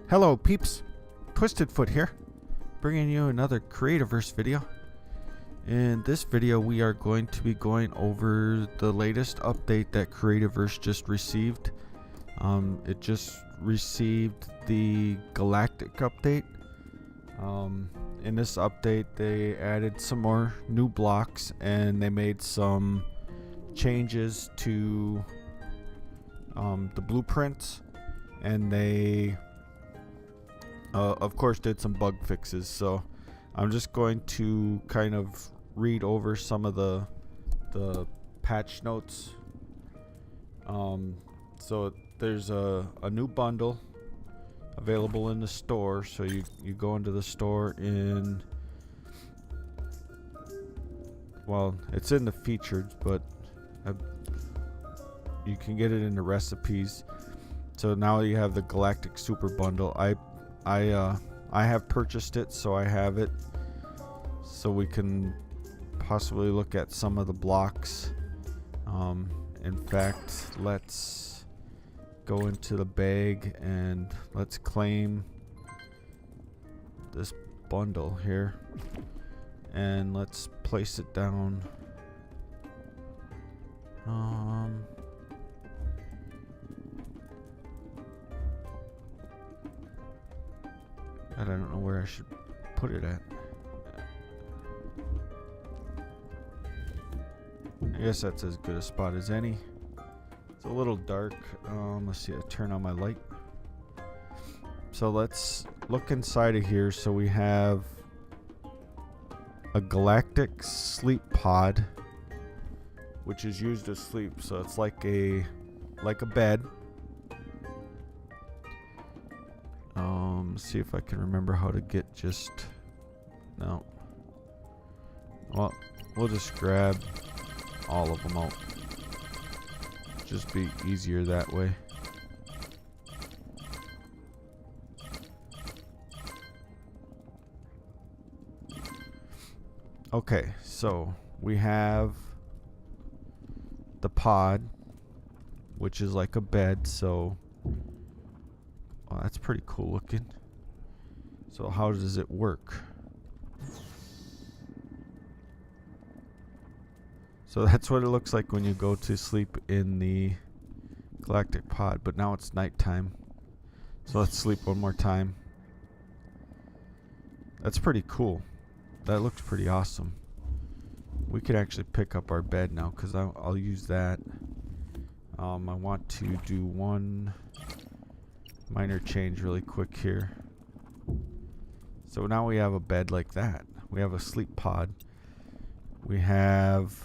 Hello peeps, Twisted Foot here, bringing you another Creativerse video. In this video we are going to be going over the latest update that Creativerse just received. It just received the Galactic update. In this update they added some more new blocks and they made some changes to the blueprints, and they of course did some bug fixes. So I'm just going to kind of read over some of the patch notes. So there's a new bundle available in the store. So you go into the store in, well, it's in the featured, but you can get it in the recipes. So now you have the Galactic Super Bundle. I have purchased it, so I have it, so we can possibly look at some of the blocks. In fact, let's go into the bag and let's claim this bundle here, and let's place it down. I don't know where I should put it at. I guess that's as good a spot as any. It's a little dark. Let's see, I turn on my light. So let's look inside of here. So we have a Galactic Sleep Pod, which is used to sleep. So it's like a bed. See if I can remember how to get no. Well, we'll just grab all of them out. Just be easier that way. Okay, so we have the pod, which is like a bed. So that's pretty cool looking. So how does it work? So that's what it looks like when you go to sleep in the Galactic Pod, but now it's nighttime. So let's sleep one more time. That's pretty cool. That looks pretty awesome. We could actually pick up our bed now, because I'll use that. I want to do one minor change really quick here. So now we have a bed like that. We have a sleep pod. We have,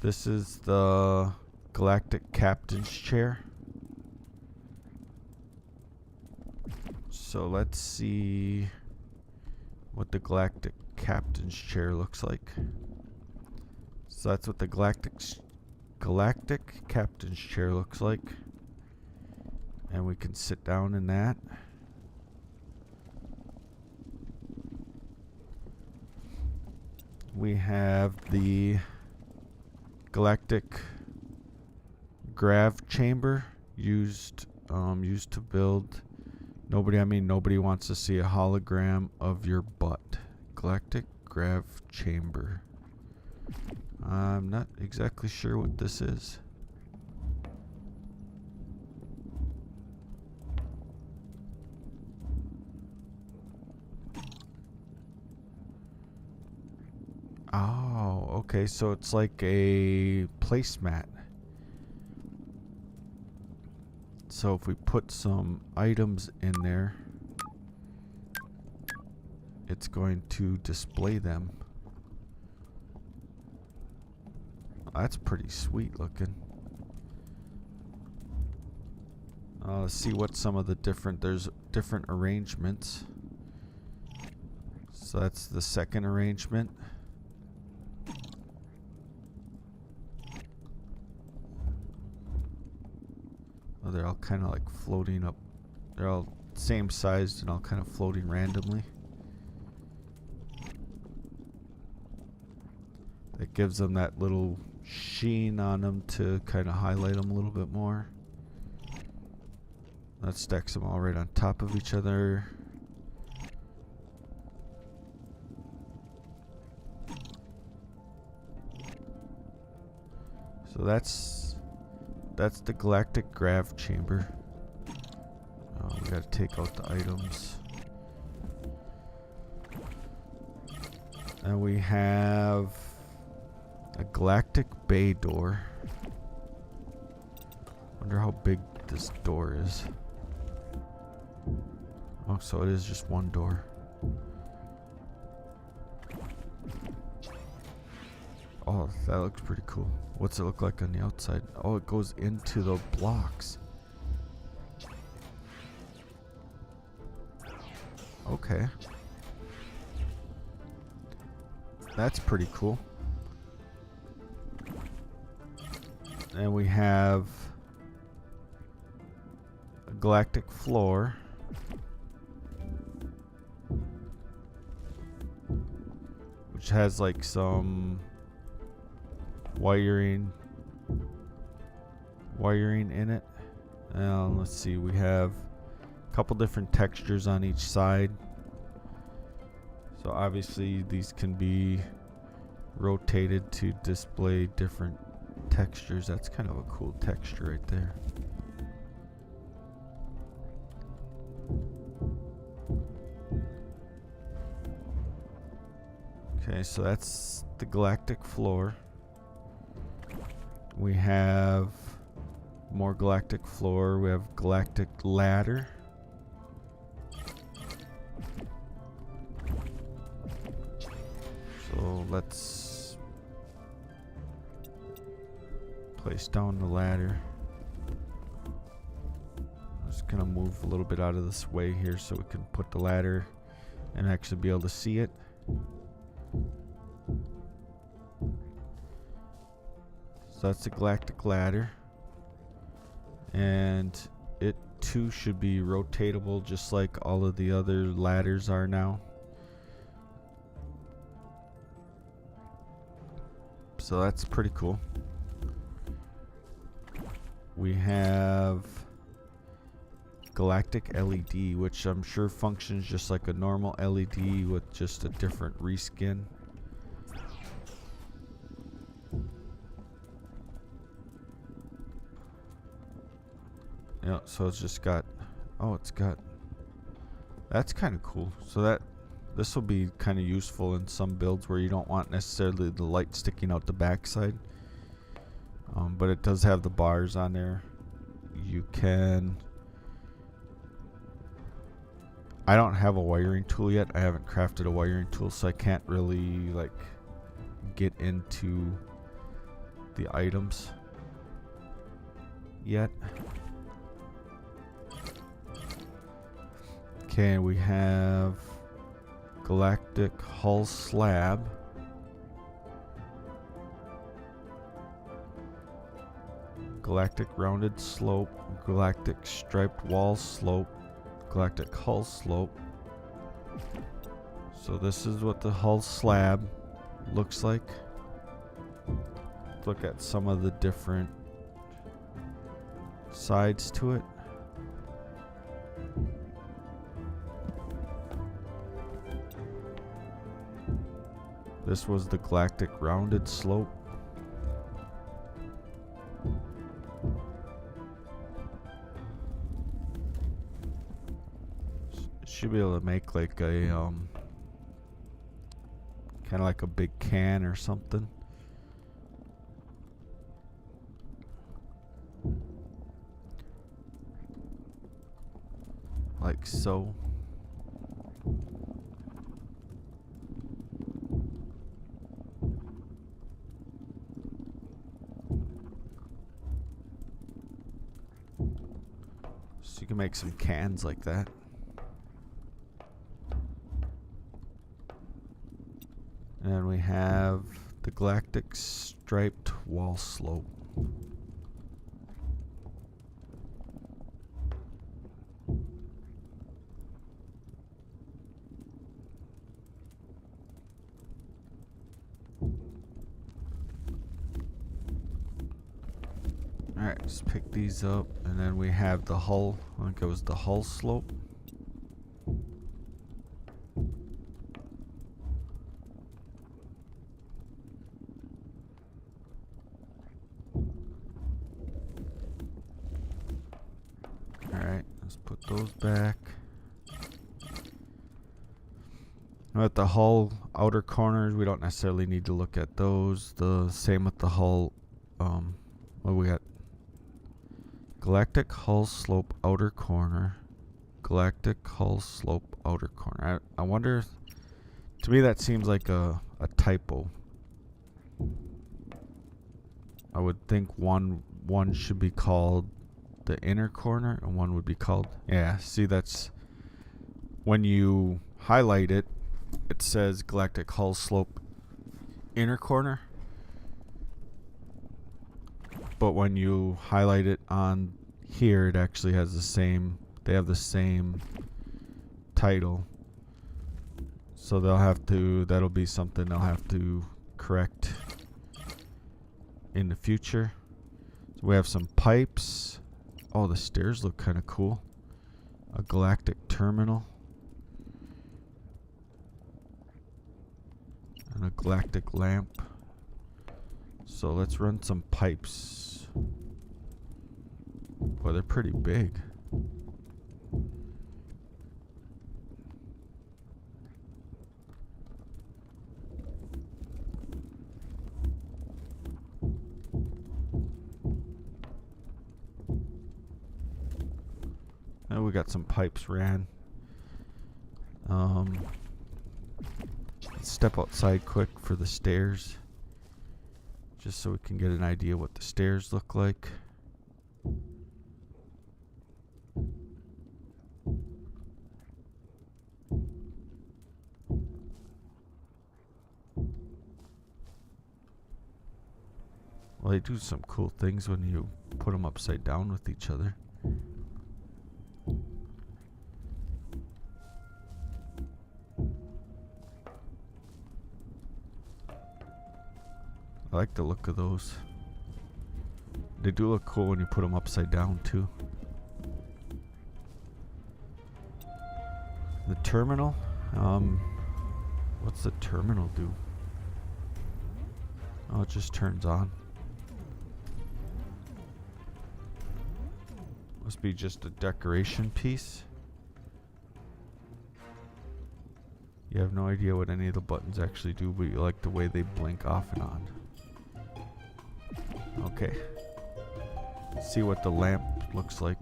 this is the Galactic Captain's Chair. So let's see what the Galactic Captain's Chair looks like. So that's what the Galactic Captain's Chair looks like. And we can sit down in that. We have the Galactic Graf chamber used to build. Nobody wants to see a hologram of your butt. Galactic Graf chamber. I'm not exactly sure what this is. Oh, okay, so it's like a placemat. So if we put some items in there, it's going to display them. That's pretty sweet looking. Let's see what some of the there's different arrangements. So that's the second arrangement. They're all kind of like floating up. They're all same sized and all kind of floating randomly. It gives them that little sheen on them to kind of highlight them a little bit more. That stacks them all right on top of each other. So that's the Galactic Graf chamber. We gotta take out the items. And we have a Galactic Bay door. Wonder how big this door is. Oh, so it is just one door. Oh, that looks pretty cool. What's it look like on the outside? Oh, it goes into the blocks. Okay. That's pretty cool. And we have a galactic floor. Which has like some wiring in it. Let's see, we have a couple different textures on each side. So obviously these can be rotated to display different textures. That's kind of a cool texture right there. Okay, so that's the galactic floor. We have more galactic floor. We have galactic ladder. So let's place down the ladder. I'm just gonna move a little bit out of this way here so we can put the ladder and actually be able to see it. So that's the galactic ladder, and it too should be rotatable just like all of the other ladders are now. So that's pretty cool. We have galactic LED, which I'm sure functions just like a normal LED with just a different reskin. Yeah, so it's just got, oh, it's got, that's kind of cool. So this will be kind of useful in some builds where you don't want necessarily the light sticking out the backside. But it does have the bars on there. You can, I don't have a wiring tool yet. I haven't crafted a wiring tool, so I can't really like get into the items yet. Okay, we have galactic hull slab. Galactic rounded slope, galactic striped wall slope, galactic hull slope. So this is what the hull slab looks like. Look at some of the different sides to it. This was the galactic rounded slope. Should be able to make like a kind of like a big can or something. Like so. So you can make some cans like that. And we have the galactic striped wall slope. Alright, Just pick these up, and then we have the hull. I think it was the hull slope. Alright, let's put those back. Now at the hull outer corners, we don't necessarily need to look at those. The same with the hull. What we got? Galactic hull slope outer corner. Galactic hull slope outer corner. I wonder. To me, that seems like a typo. I would think one should be called the inner corner, and one would be called. Yeah. See, that's when you highlight it. It says Galactic hull slope inner corner. But when you highlight it on here, it actually has the same, they have the same title. So they'll have to, that'll be something they'll have to correct in the future. So we have some pipes. Oh, the stairs look kind of cool. A galactic terminal. And a galactic lamp. So let's run some pipes. Boy, they're pretty big. Now we got some pipes ran. Let's step outside quick for the stairs, just so we can get an idea what the stairs look like. Well, they do some cool things when you put them upside down with each other. I like the look of those. They do look cool when you put them upside down too. The terminal? What's the terminal do? Oh, it just turns on. Must be just a decoration piece. You have no idea what any of the buttons actually do, but you like the way they blink off and on. Okay. Let's see what the lamp looks like.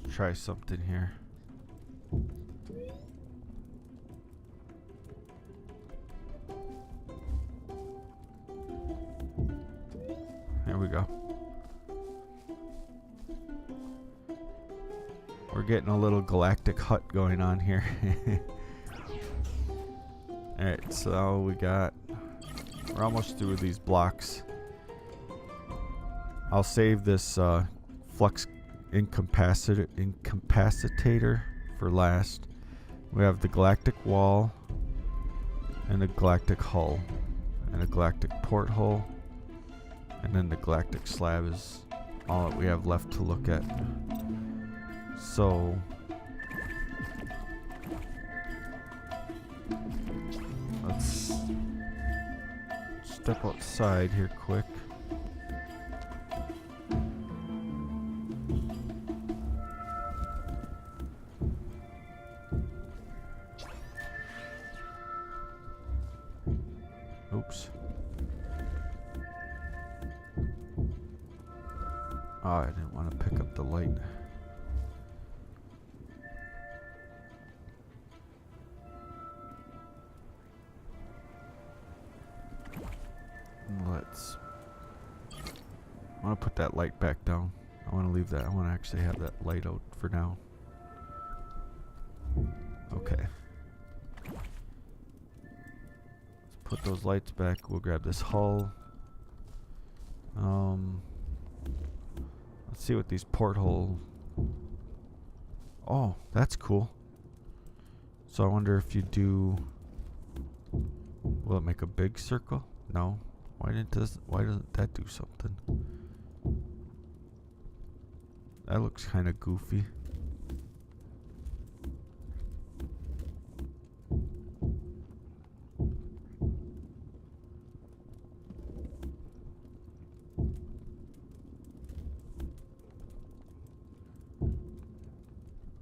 Let's try something here. There we go. We're getting a little Galactic Hut going on here. Alright, so we're almost through with these blocks. I'll save this flux incapacitator for last. We have the galactic wall and a galactic hull and a galactic porthole, and then the galactic slab is all that we have left to look at. So let's step outside here quick. Oops. Oh, I didn't want to pick up the light. I want to put that light back down. I want to leave that. I want to actually have that light out for now. Okay. Let's put those lights back. We'll grab this hull. Let's see what these porthole. Oh, that's cool. So I wonder if you do. Will it make a big circle? No. Why doesn't that do something? That looks kind of goofy.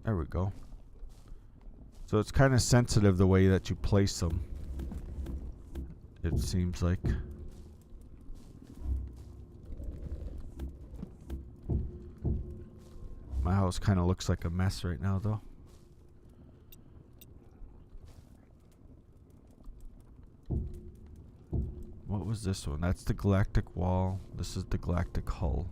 There we go. So it's kind of sensitive the way that you place them. It seems like. My house kind of looks like a mess right now, though. What was this one? That's the galactic wall. This is the galactic hull.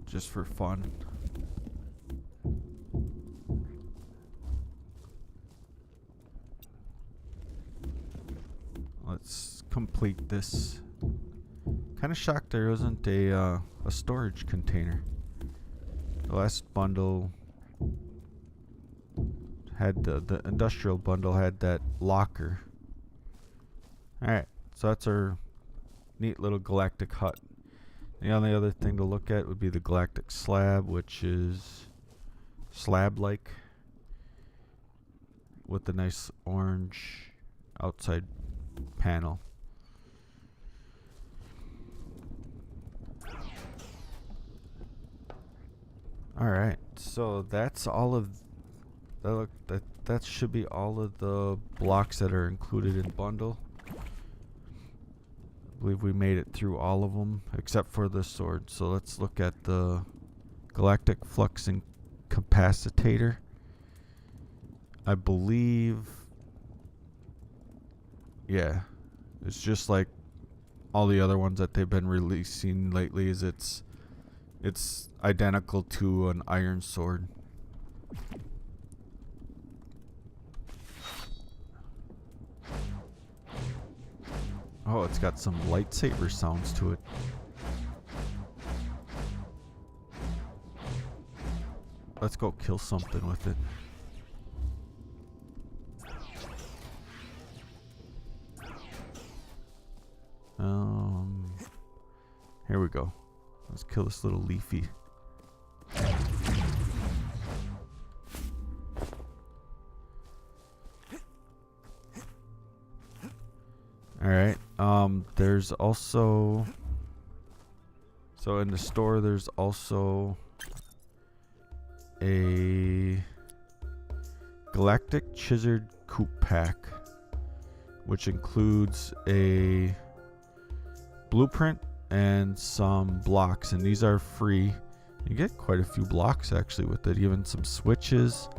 Just for fun. Let's complete this. Kind of shocked there wasn't a storage container. The last bundle had the industrial bundle had that locker. Alright, so that's our neat little galactic hut. The only other thing to look at would be the galactic slab, which is slab-like with the nice orange outside panel. Alright, so that's all of that should be all of the blocks that are included in bundle. I believe we made it through all of them except for the sword. So let's look at the galactic flux incapacitator. I believe, yeah, it's just like all the other ones that they've been releasing lately. Is it's identical to an iron sword. Oh, it's got some lightsaber sounds to it. Let's go kill something with it. Here we go. Let's kill this little leafy. Alright, there's also, so in the store there's also a Galactic Chisered Coupe Pack, which includes a blueprint and some blocks, and these are free. You get quite a few blocks actually with it, even some switches,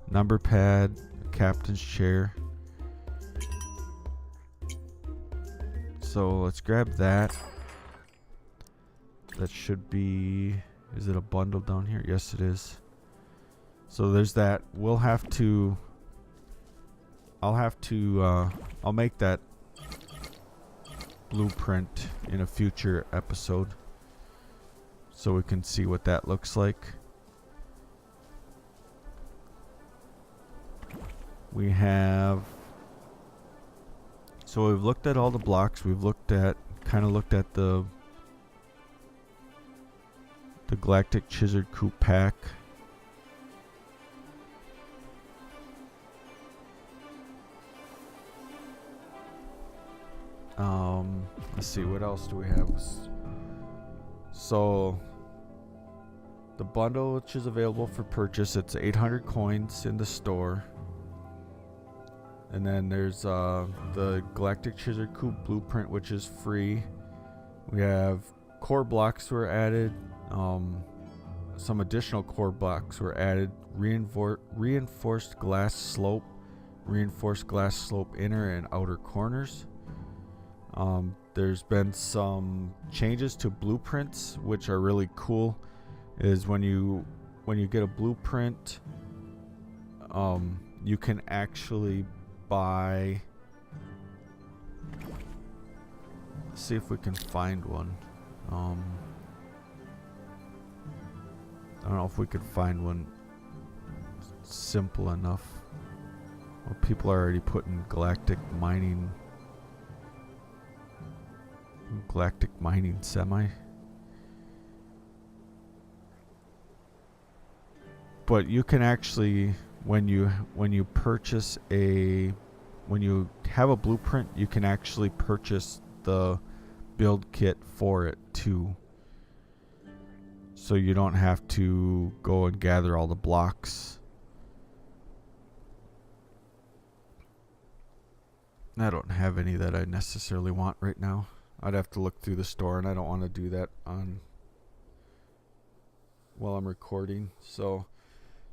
number pad, a captain's chair. So let's grab that. That should be, is it a bundle down here? Yes, it is. So there's that. We'll have to, I'll make that blueprint in a future episode so we can see what that looks like. We have, so we've looked at all the blocks. We've looked at, looked at the Galactic Chisered Coupe Pack. Let's see, what else do we have? So the bundle, which is available for purchase, it's 800 coins in the store. And then there's the Galactic Chisered Coupe Blueprint, which is free. We have core blocks were added, some additional core blocks were added. Reinforced glass slope, reinforced glass slope inner and outer corners. There's been some changes to blueprints, which are really cool. Is when you get a blueprint, you can actually buy. Let's see if we can find one. I don't know if we could find one simple enough. Well, people are already putting galactic mining semi. But you can actually, when you have a blueprint, you can actually purchase the build kit for it too. So you don't have to go and gather all the blocks. I don't have any that I necessarily want right now. I'd have to look through the store, and I don't want to do that while I'm recording. So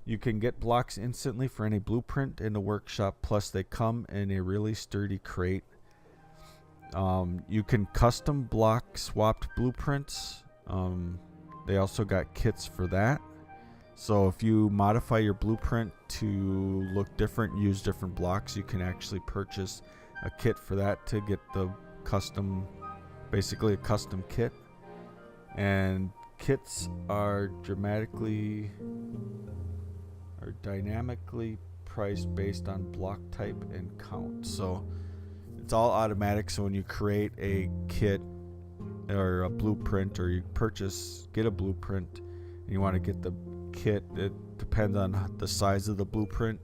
you can get blocks instantly for any blueprint in the workshop, plus they come in a really sturdy crate. You can custom block swapped blueprints. They also got kits for that. So if you modify your blueprint to look different, use different blocks, you can actually purchase a kit for that to get the custom, basically a custom kit. And kits are dynamically priced based on block type and count. So it's all automatic. So when you create a kit or a blueprint, or you get a blueprint and you want to get the kit, it depends on the size of the blueprint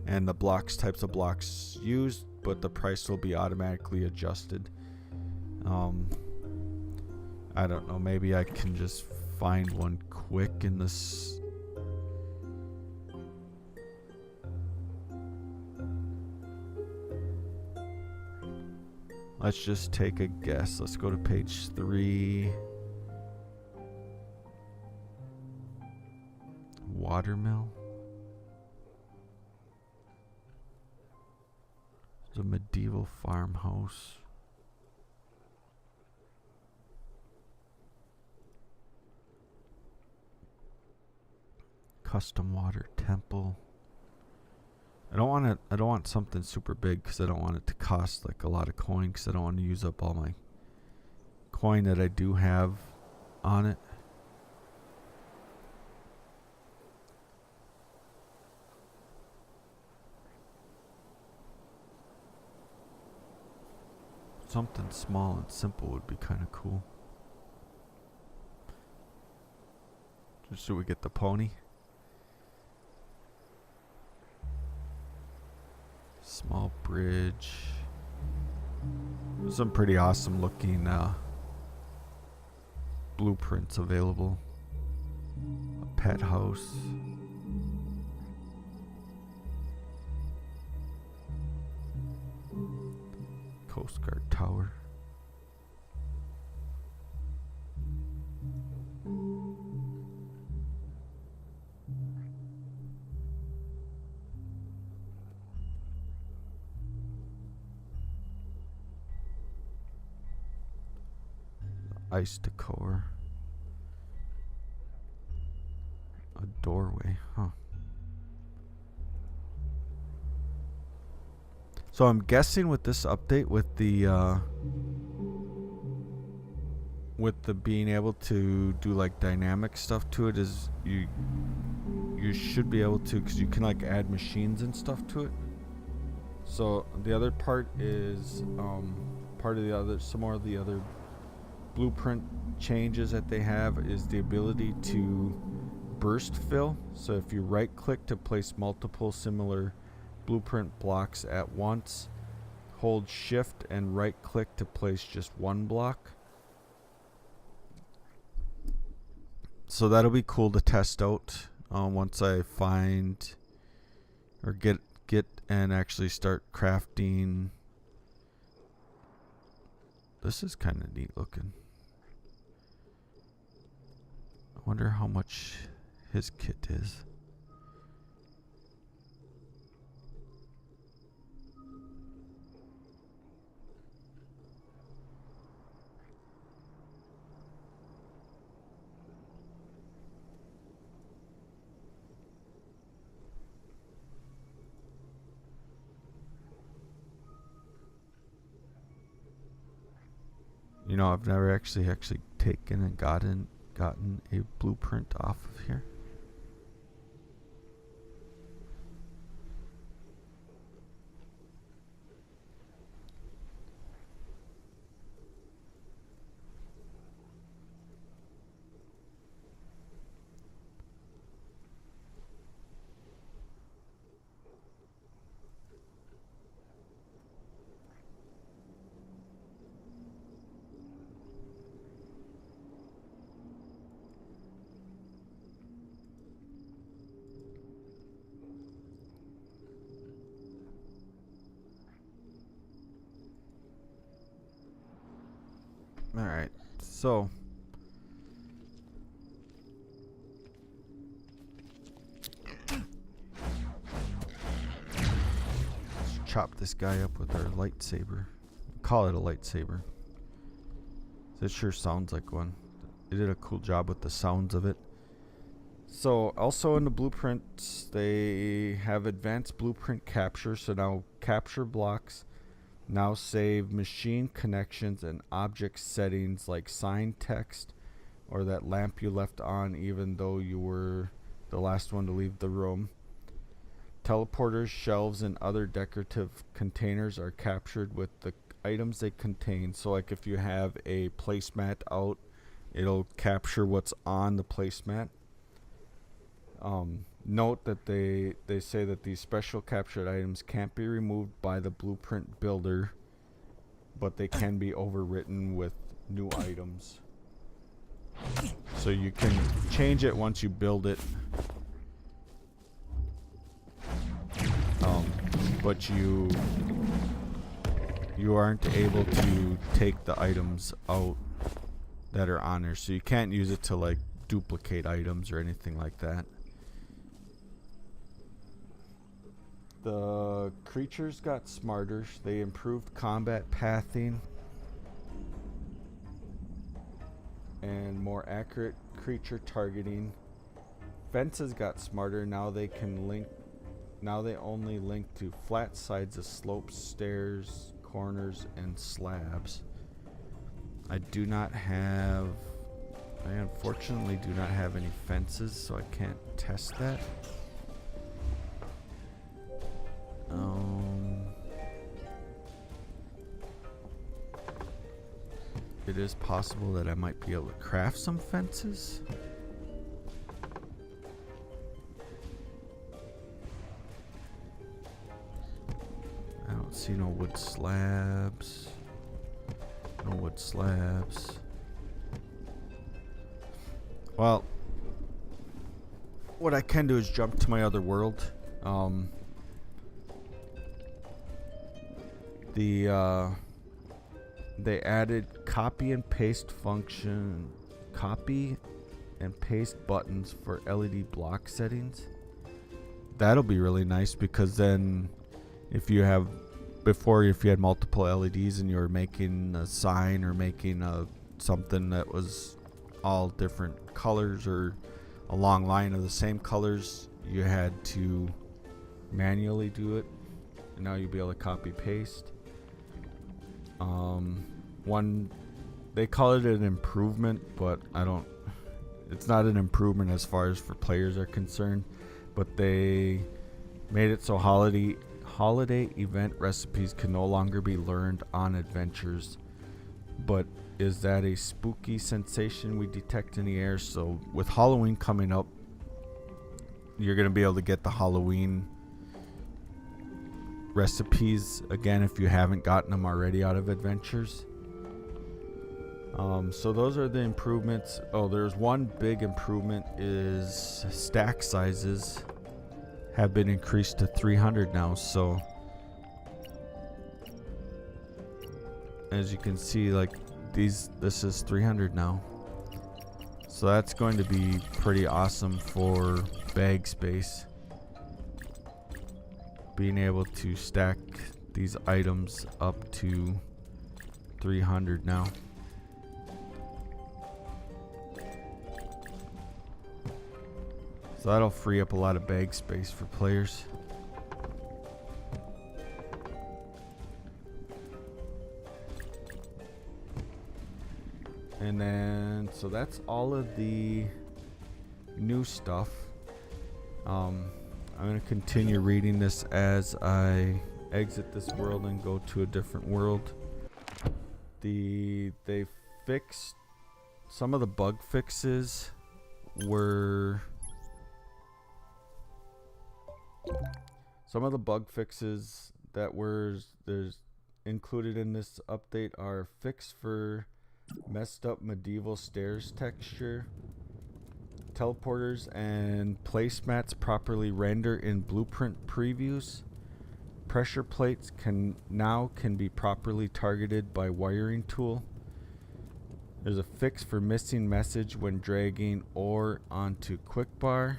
and the types of blocks used, but the price will be automatically adjusted. I don't know, maybe I can just find one quick in this. Let's just take a guess. Let's go to page 3. Watermill. It's a medieval farmhouse. Custom water temple. I don't want something super big because I don't want it to cost like a lot of coin, because I don't want to use up all my coin that I do have on it. Something small and simple would be kind of cool. Just so we get the pony. Small bridge. There's some pretty awesome looking blueprints available. A pet house. Coast Guard Tower. Ice decor. A doorway, huh? So I'm guessing with this update, with the being able to do like dynamic stuff to it, is you should be able to, because you can like add machines and stuff to it. So the other part is some more of the other blueprint changes that they have is the ability to burst fill. So if you right click to place multiple similar blueprint blocks at once, hold shift and right click to place just one block. So that'll be cool to test out once I find or get and actually start crafting. This is kind of neat looking. I wonder how much his kit is. You know, I've never actually taken and gotten a blueprint off of here. Alright, so let's chop this guy up with our lightsaber. Call it a lightsaber. It sure sounds like one. They did a cool job with the sounds of it. So also in the blueprints, they have advanced blueprint capture. So now capture blocks now save machine connections and object settings like sign text or that lamp you left on even though you were the last one to leave the room. Teleporters, shelves, and other decorative containers are captured with the items they contain. So like if you have a placemat out, it'll capture what's on the placemat. Note that they say that these special captured items can't be removed by the blueprint builder, but they can be overwritten with new items. So you can change it once you build it, but you aren't able to take the items out that are on there. So you can't use it to like duplicate items or anything like that. The creatures got smarter. They improved combat pathing and more accurate creature targeting. Fences got smarter. Now they can link. Now they only link to flat sides of slopes, stairs, corners, and slabs. I unfortunately do not have any fences, so I can't test that. It is possible that I might be able to craft some fences. I don't see no wood slabs. No wood slabs. Well, what I can do is jump to my other world. They added copy and paste function, copy and paste buttons for LED block settings. That'll be really nice because then if you had multiple LEDs and you were making a sign or making something that was all different colors or a long line of the same colors, you had to manually do it. And now you'll be able to copy paste. They call it an improvement, but it's not an improvement as far as for players are concerned, but they made it so holiday event recipes can no longer be learned on adventures. But is that a spooky sensation we detect in the air? So with Halloween coming up, you're going to be able to get the Halloween recipes again if you haven't gotten them already out of adventures. So those are the improvements. Oh, there's one big improvement is stack sizes have been increased to 300 now. So as you can see, like this is 300 now. So that's going to be pretty awesome for bag space. Being able to stack these items up to 300 now. So that'll free up a lot of bag space for players. And then, so that's all of the new stuff. I'm going to continue reading this as I exit this world and go to a different world. They fixed some of the bug fixes were that were there's included in this update are fixed for messed up medieval stairs texture, teleporters and placemats properly render in blueprint previews. Pressure plates can be properly targeted by wiring tool. There's a fix for missing message when dragging ore onto quickbar.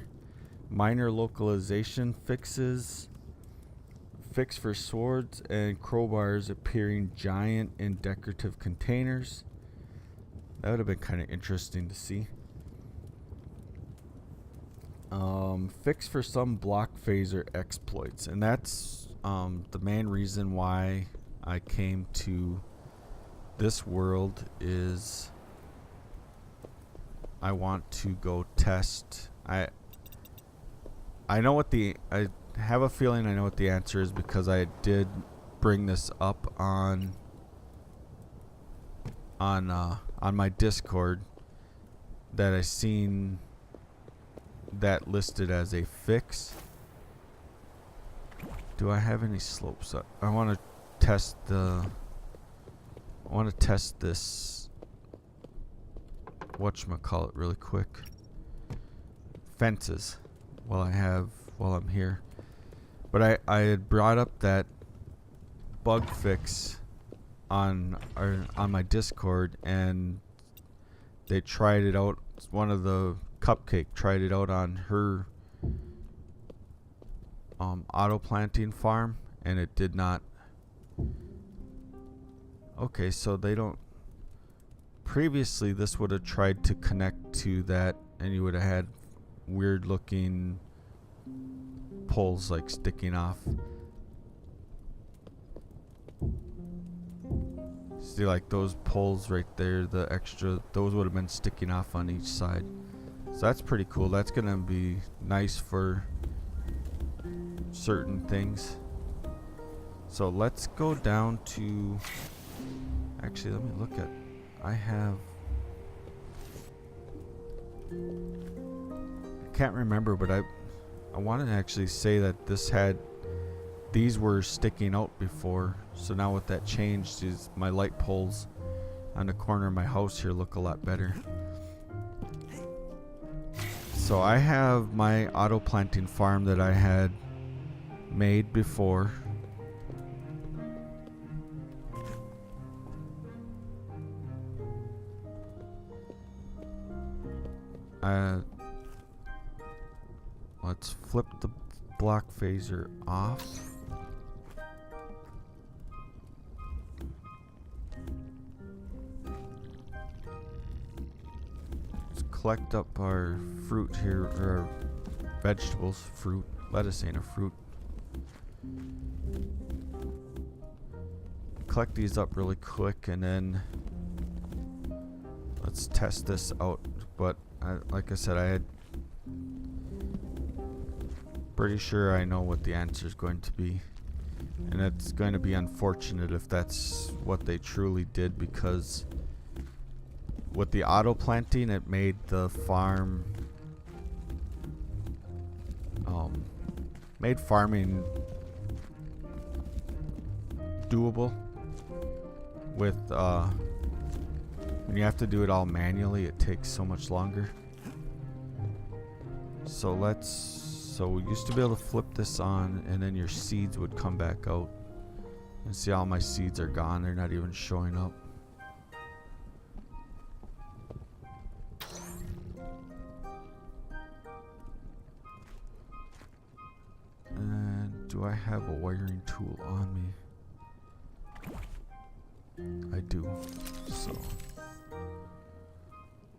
Minor localization fixes. Fix for swords and crowbars appearing giant in decorative containers. That would have been kind of interesting to see. Fix for some block phaser exploits, and that's the main reason why I came to this world is I want to go test. I have a feeling I know what the answer is because I did bring this up on my Discord that I seen that listed as a fix. Do I have any slopes? I want to test this whatchamacallit really quick. Fences while I'm here. But I had brought up that bug fix on my Discord, and they tried it out. One of the Cupcake tried it out on her auto planting farm, and it did not. Okay, so they don't. Previously, this would have tried to connect to that, and you would have had weird looking poles like sticking off. See, like those poles right there, the extra, those would have been sticking off on each side. So that's pretty cool. That's gonna be nice for certain things. So let's go down to, actually let me look at, I can't remember, but I want to actually say that these were sticking out before. So now what that changed is my light poles on the corner of my house here look a lot better. So I have my auto planting farm that I had made before. Let's flip the block phaser off. Let's collect up our fruit here, or our vegetables, fruit. Lettuce ain't a fruit. Collect these up really quick, and then let's test this out. But like I said, I had pretty sure I know what the answer is going to be, and it's going to be unfortunate if that's what they truly did, because with the auto planting it made the farm made farming doable. With when you have to do it all manually, it takes so much longer. So we used to be able to flip this on, and then your seeds would come back out. And see, all my seeds are gone. They're not even showing up. have a wiring tool on me? I do. So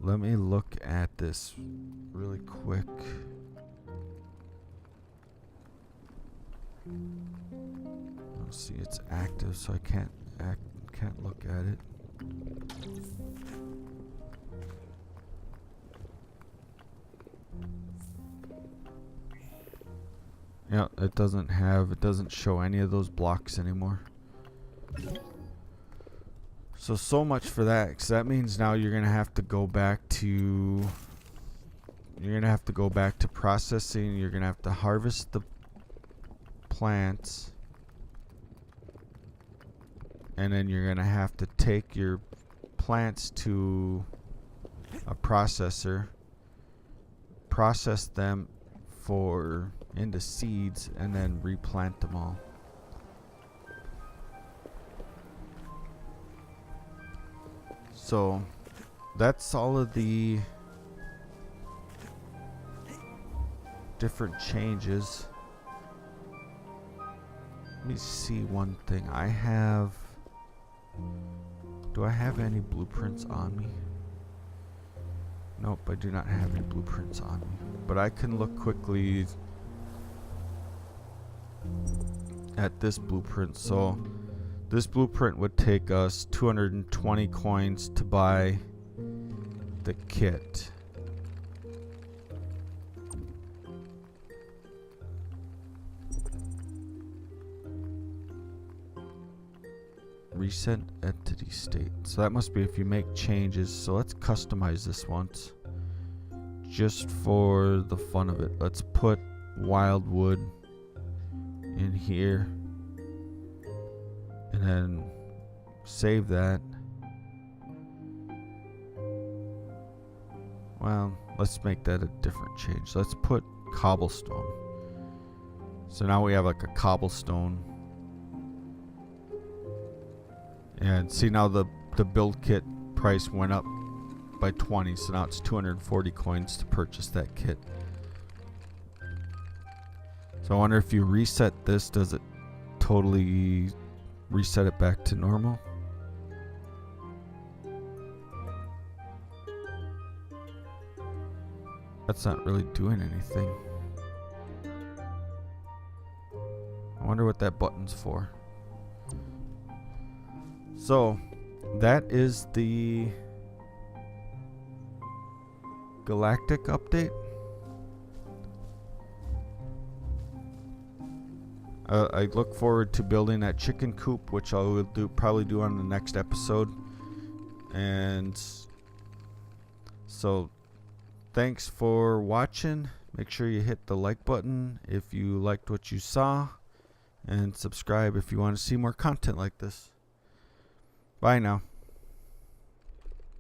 let me look at this really quick. Let's see, it's active, so I can't look at it. Yeah, it doesn't show any of those blocks anymore. So much for that, because that means now you're gonna have to go back to processing. You're gonna have to harvest the plants, and then you're gonna have to take your plants to a processor, process them into seeds, and then replant them all. So that's all of the different changes. Let me see one thing. Do I have any blueprints on me? Nope, I do not have any blueprints on me. But I can look quickly at this blueprint. So this blueprint would take us 220 coins to buy the kit. Reset entity state. So that must be if you make changes. So let's customize this once, just for the fun of it. Let's put wildwood in here, and then save that. Well, let's make that a different change. Let's put cobblestone. So now we have like a cobblestone. And see, now the build kit price went up by 20, so now it's 240 coins to purchase that kit. So I wonder if you reset this, does it totally reset it back to normal? That's not really doing anything. I wonder what that button's for. So that is the Galactic update. I look forward to building that chicken coop, which I will probably do on the next episode. And so thanks for watching. Make sure you hit the like button if you liked what you saw, and subscribe if you want to see more content like this. Bye now.